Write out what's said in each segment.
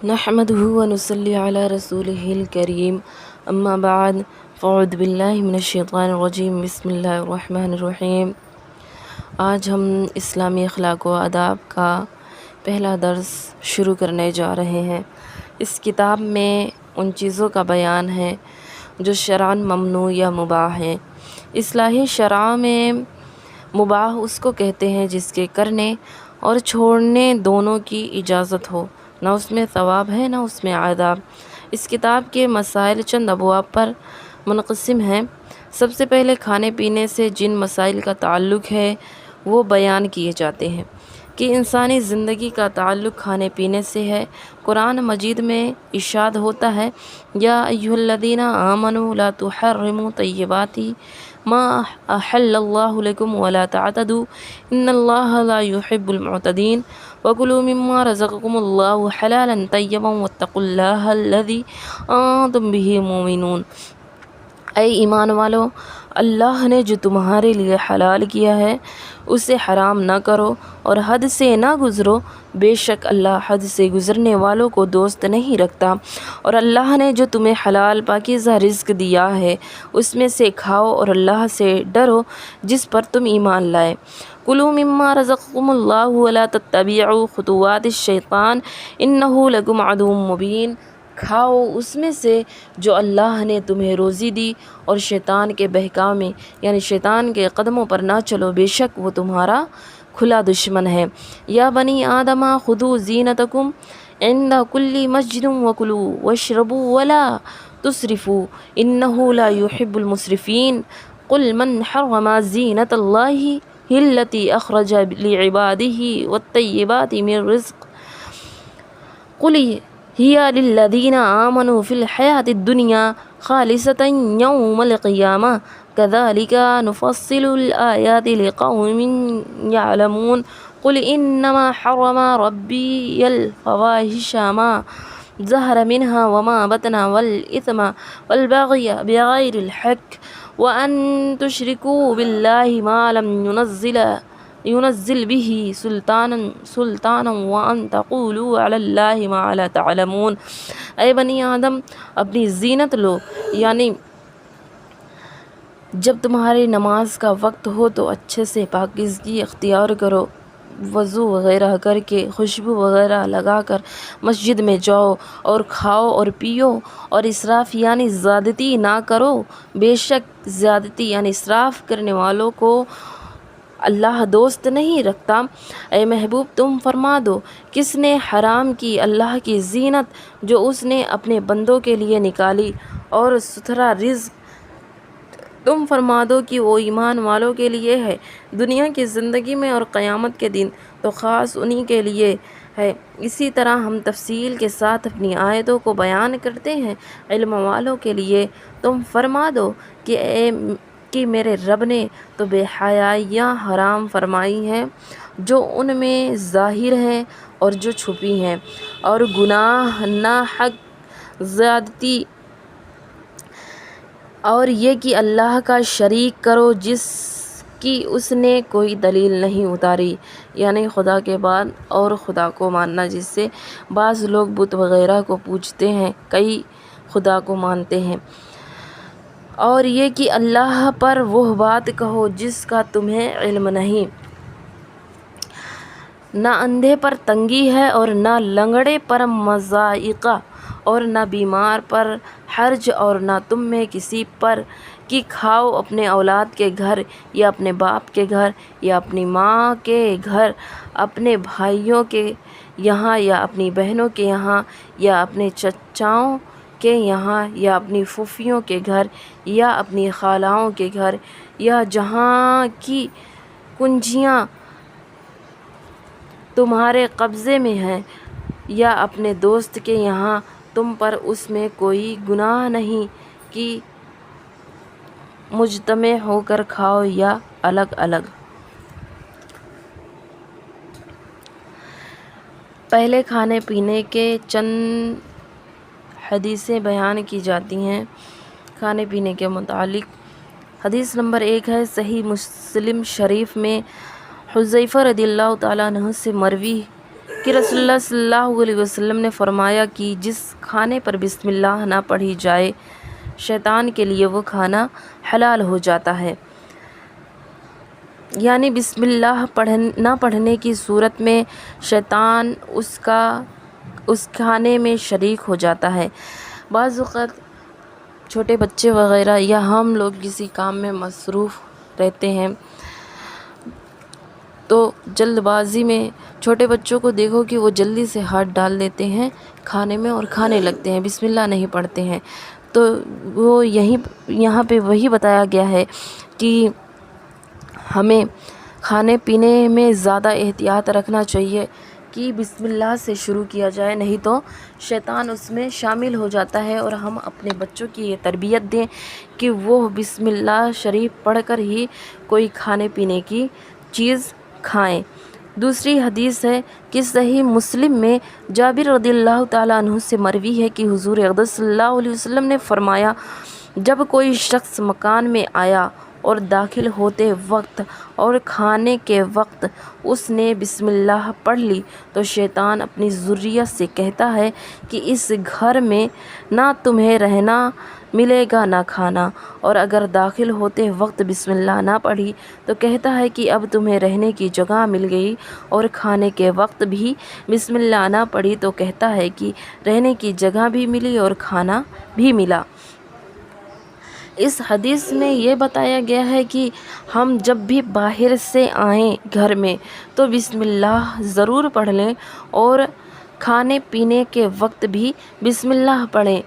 نحمده ونصلي على رسوله الكريم اما بعد فاعوذ باللہ من الشیطان الرجیم بسم اللہ الرحمن الرحیم۔ آج ہم اسلامی اخلاق و آداب کا پہلا درس شروع کرنے جا رہے ہیں۔ اس کتاب میں ان چیزوں کا بیان ہے جو شرعاً ممنوع یا مباح ہیں۔ اصلاحی شرع میں مباح اس کو کہتے ہیں جس کے کرنے اور چھوڑنے دونوں کی اجازت ہو، نہ اس میں ثواب ہے نہ اس میں عذاب۔ اس کتاب کے مسائل چند ابواب پر منقسم ہیں۔ سب سے پہلے کھانے پینے سے جن مسائل کا تعلق ہے وہ بیان کیے جاتے ہیں کہ انسانی زندگی کا تعلق کھانے پینے سے ہے۔ قرآن مجید میں ارشاد ہوتا ہے یا ایھا الذین آمنوا لا تحرموا طیبات ما احل اللہ لکم ولا تعتدوا ان اللہ لا يحب المعتدین وکلوا مما رزقکم اللہ حلالا طیبا واتقوا اللہ الذی انتم بہ مؤمنون۔ اے ایمان والو، اللہ نے جو تمہارے لیے حلال کیا ہے اسے حرام نہ کرو اور حد سے نہ گزرو، بے شک اللہ حد سے گزرنے والوں کو دوست نہیں رکھتا۔ اور اللہ نے جو تمہیں حلال پاکیزہ رزق دیا ہے اس میں سے کھاؤ اور اللہ سے ڈرو جس پر تم ایمان لائے۔ کلوا مما رزقکم اللہ ولا تتبعوا خطوات الشیطان انہ لکم عدو مبین۔ کھاؤ اس میں سے جو اللہ نے تمہیں روزی دی اور شیطان کے بہکاؤ میں یعنی شیطان کے قدموں پر نہ چلو، بے شک وہ تمہارا کھلا دشمن ہے۔ یا بنی آدم خذوا زینتکم عند کل مسجد وکلوا واشربوا ولا تسرفوا انہ لا يحب المسرفین۔ قل من حرم زینت اللہ التی اخرج لعبادہ والطیبات من رزق قل ہی للذین آمنوا فی الحیاۃ الدنیا خالصۃ یوم القیامہ کذالک نفصل الآیات لقوم یعلمون۔ قل انما حرم ربی الفواحش ما ظہر منہا وما بطن والاثم والبغی بغیر الحق وان تشرکوا باللہ ما لم ينزل به سلطانا وان تقولوا علی اللہ ما لا تعلمون۔ اے بنی آدم، اپنی زینت لو، یعنی جب تمہاری نماز کا وقت ہو تو اچھے سے پاکیزگی اختیار کرو، وضو وغیرہ کر کے خوشبو وغیرہ لگا کر مسجد میں جاؤ اور کھاؤ اور پیو اور اسراف یعنی زیادتی نہ کرو، بے شک زیادتی یعنی اسراف کرنے والوں کو اللہ دوست نہیں رکھتا۔ اے محبوب، تم فرما دو کس نے حرام کی اللہ کی زینت جو اس نے اپنے بندوں کے لیے نکالی اور ستھرا رزق، تم فرما دو کہ وہ ایمان والوں کے لیے ہے، دنیا کی زندگی میں اور قیامت کے دن تو خاص انہی کے لیے ہے۔ اسی طرح ہم تفصیل کے ساتھ اپنی آیتوں کو بیان کرتے ہیں علم والوں کے لیے۔ تم فرما دو کہ میرے رب نے تو بے حیائیاں حرام فرمائی ہیں جو ان میں ظاہر ہیں اور جو چھپی ہیں، اور گناہ، ناحق زیادتی، اور یہ کہ اللہ کا شریک کرو جس کی اس نے کوئی دلیل نہیں اتاری، یعنی خدا کے بعد اور خدا کو ماننا، جس سے بعض لوگ بت وغیرہ کو پوجتے ہیں، کئی خدا کو مانتے ہیں۔ اور یہ کہ اللہ پر وہ بات کہو جس کا تمہیں علم نہیں۔ نہ اندھے پر تنگی ہے اور نہ لنگڑے پر مضائقہ اور نہ بیمار پر حرج اور نہ تم میں کسی پر کہ کھاؤ اپنے اولاد کے گھر یا اپنے باپ کے گھر یا اپنی ماں کے گھر، اپنے بھائیوں کے یہاں یا اپنی بہنوں کے یہاں یا اپنے چچاؤں کے یہاں یا اپنی پھوپھیوں کے گھر یا اپنی خالاؤں کے گھر یا جہاں کی کنجیاں تمہارے قبضے میں ہیں یا اپنے دوست کے یہاں، تم پر اس میں کوئی گناہ نہیں کہ مجتمع ہو کر کھاؤ یا الگ الگ۔ پہلے کھانے پینے کے چند حدیثیں بیان کی جاتی ہیں کھانے پینے کے متعلق۔ حدیث نمبر 1 ہے صحیح مسلم شریف میں حذیفہ رضی اللہ تعالیٰ عنہ سے مروی کہ رسول اللہ صلی اللہ علیہ وسلم نے فرمایا کہ جس کھانے پر بسم اللہ نہ پڑھی جائے شیطان کے لیے وہ کھانا حلال ہو جاتا ہے، یعنی بسم اللہ نہ پڑھنے کی صورت میں شیطان اس کھانے میں شریک ہو جاتا ہے۔ بعض اوقات چھوٹے بچے وغیرہ یا ہم لوگ کسی کام میں مصروف رہتے ہیں تو جلد بازی میں چھوٹے بچوں کو دیکھو کہ وہ جلدی سے ہاتھ ڈال دیتے ہیں کھانے میں اور کھانے لگتے ہیں، بسم اللہ نہیں پڑھتے ہیں۔ تو وہ یہاں پہ وہی بتایا گیا ہے کہ ہمیں کھانے پینے میں زیادہ احتیاط رکھنا چاہیے کہ بسم اللہ سے شروع کیا جائے، نہیں تو شیطان اس میں شامل ہو جاتا ہے، اور ہم اپنے بچوں کی یہ تربیت دیں کہ وہ بسم اللہ شریف پڑھ کر ہی کوئی کھانے پینے کی چیز کھائیں۔ دوسری حدیث ہے کہ صحیح مسلم میں جابر رضی اللہ تعالیٰ عنہ سے مروی ہے کہ حضور اقدس صلی اللہ علیہ وسلم نے فرمایا، جب کوئی شخص مکان میں آیا اور داخل ہوتے وقت اور کھانے کے وقت اس نے بسم اللہ پڑھ لی تو شیطان اپنی ذریت سے کہتا ہے کہ اس گھر میں نہ تمہیں رہنا ملے گا نہ کھانا، اور اگر داخل ہوتے وقت بسم اللہ نہ پڑھی تو کہتا ہے کہ اب تمہیں رہنے کی جگہ مل گئی، اور کھانے کے وقت بھی بسم اللہ نہ پڑھی تو کہتا ہے کہ رہنے کی جگہ بھی ملی اور کھانا بھی ملا۔ اس حدیث میں یہ بتایا گیا ہے کہ ہم جب بھی باہر سے آئیں گھر میں تو بسم اللہ ضرور پڑھ لیں، اور کھانے پینے کے وقت بھی بسم اللہ پڑھیں،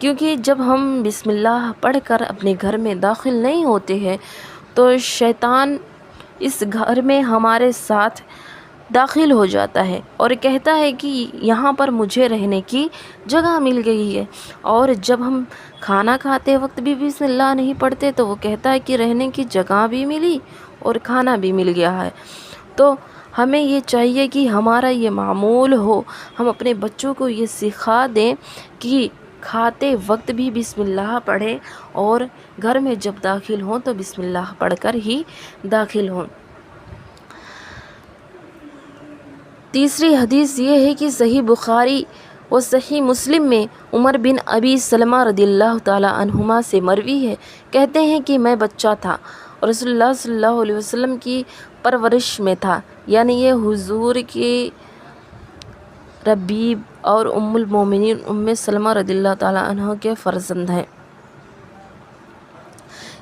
کیونکہ جب ہم بسم اللہ پڑھ کر اپنے گھر میں داخل نہیں ہوتے ہیں تو شیطان اس گھر میں ہمارے ساتھ داخل ہو جاتا ہے اور کہتا ہے کہ یہاں پر مجھے رہنے کی جگہ مل گئی ہے، اور جب ہم کھانا کھاتے وقت بھی بسم اللہ نہیں پڑھتے تو وہ کہتا ہے کہ رہنے کی جگہ بھی ملی اور کھانا بھی مل گیا ہے۔ تو ہمیں یہ چاہیے کہ ہمارا یہ معمول ہو، ہم اپنے بچوں کو یہ سکھا دیں کہ کھاتے وقت بھی بسم اللہ پڑھیں، اور گھر میں جب داخل ہوں تو بسم اللہ پڑھ کر ہی داخل ہوں۔ تیسری حدیث یہ ہے کہ صحیح بخاری و صحیح مسلم میں عمر بن ابی سلمہ رضی اللہ تعالی عنہما سے مروی ہے، کہتے ہیں کہ میں بچہ تھا اور رسول اللہ صلی اللہ علیہ وسلم کی پرورش میں تھا، یعنی یہ حضور کی ربیب اور ام المومنین ام سلمہ رضی اللہ تعالی عنہ کے فرزند ہیں۔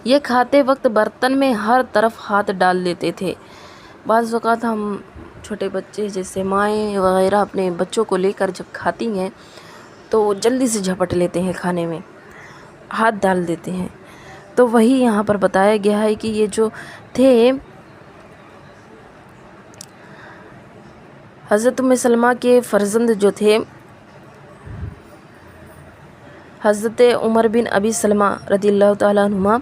یہ کھاتے وقت برتن میں ہر طرف ہاتھ ڈال دیتے تھے۔ بعض اوقات ہم چھوٹے بچے جیسے مائیں وغیرہ اپنے بچوں کو لے کر جب کھاتی ہیں تو وہ جلدی سے جھپٹ لیتے ہیں، کھانے میں ہاتھ ڈال دیتے ہیں، تو وہی یہاں پر بتایا گیا ہے کہ یہ جو تھے حضرت ام سلمہ کے فرزند جو تھے حضرت عمر بن ابی سلمہ رضی اللہ تعالیٰ عنہما،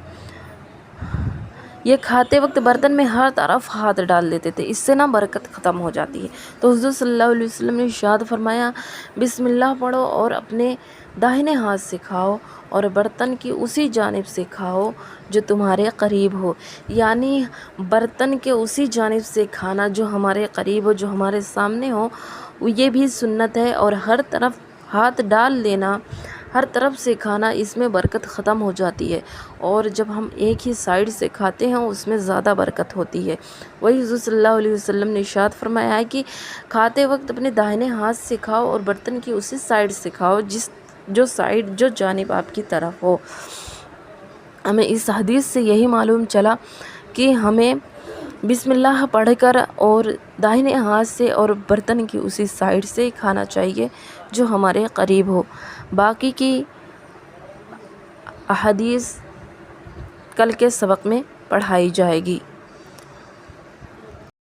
یہ کھاتے وقت برتن میں ہر طرف ہاتھ ڈال دیتے تھے، اس سے برکت ختم ہو جاتی ہے۔ تو حضور صلی اللہ علیہ وسلم نے ارشاد فرمایا، بسم اللہ پڑھو اور اپنے داہنے ہاتھ سے کھاؤ اور برتن کی اسی جانب سے کھاؤ جو تمہارے قریب ہو، یعنی برتن کے اسی جانب سے کھانا جو ہمارے قریب ہو، جو ہمارے سامنے ہو، یہ بھی سنت ہے، اور ہر طرف ہاتھ ڈال دینا، ہر طرف سے کھانا، اس میں برکت ختم ہو جاتی ہے، اور جب ہم ایک ہی سائیڈ سے کھاتے ہیں اس میں زیادہ برکت ہوتی ہے۔ وہی حضور صلی اللہ علیہ وسلم نے ارشاد فرمایا ہے کہ کھاتے وقت اپنے داہنے ہاتھ سے کھاؤ اور برتن کی اسی سائیڈ سے کھاؤ جو جانب آپ کی طرف ہو۔ ہمیں اس حدیث سے یہی معلوم چلا کہ ہمیں بسم اللہ پڑھ کر اور داہنے ہاتھ سے اور برتن کی اسی سائیڈ سے کھانا چاہیے جو ہمارے قریب ہو۔ باقی کی احادیث کل کے سبق میں پڑھائی جائے گی۔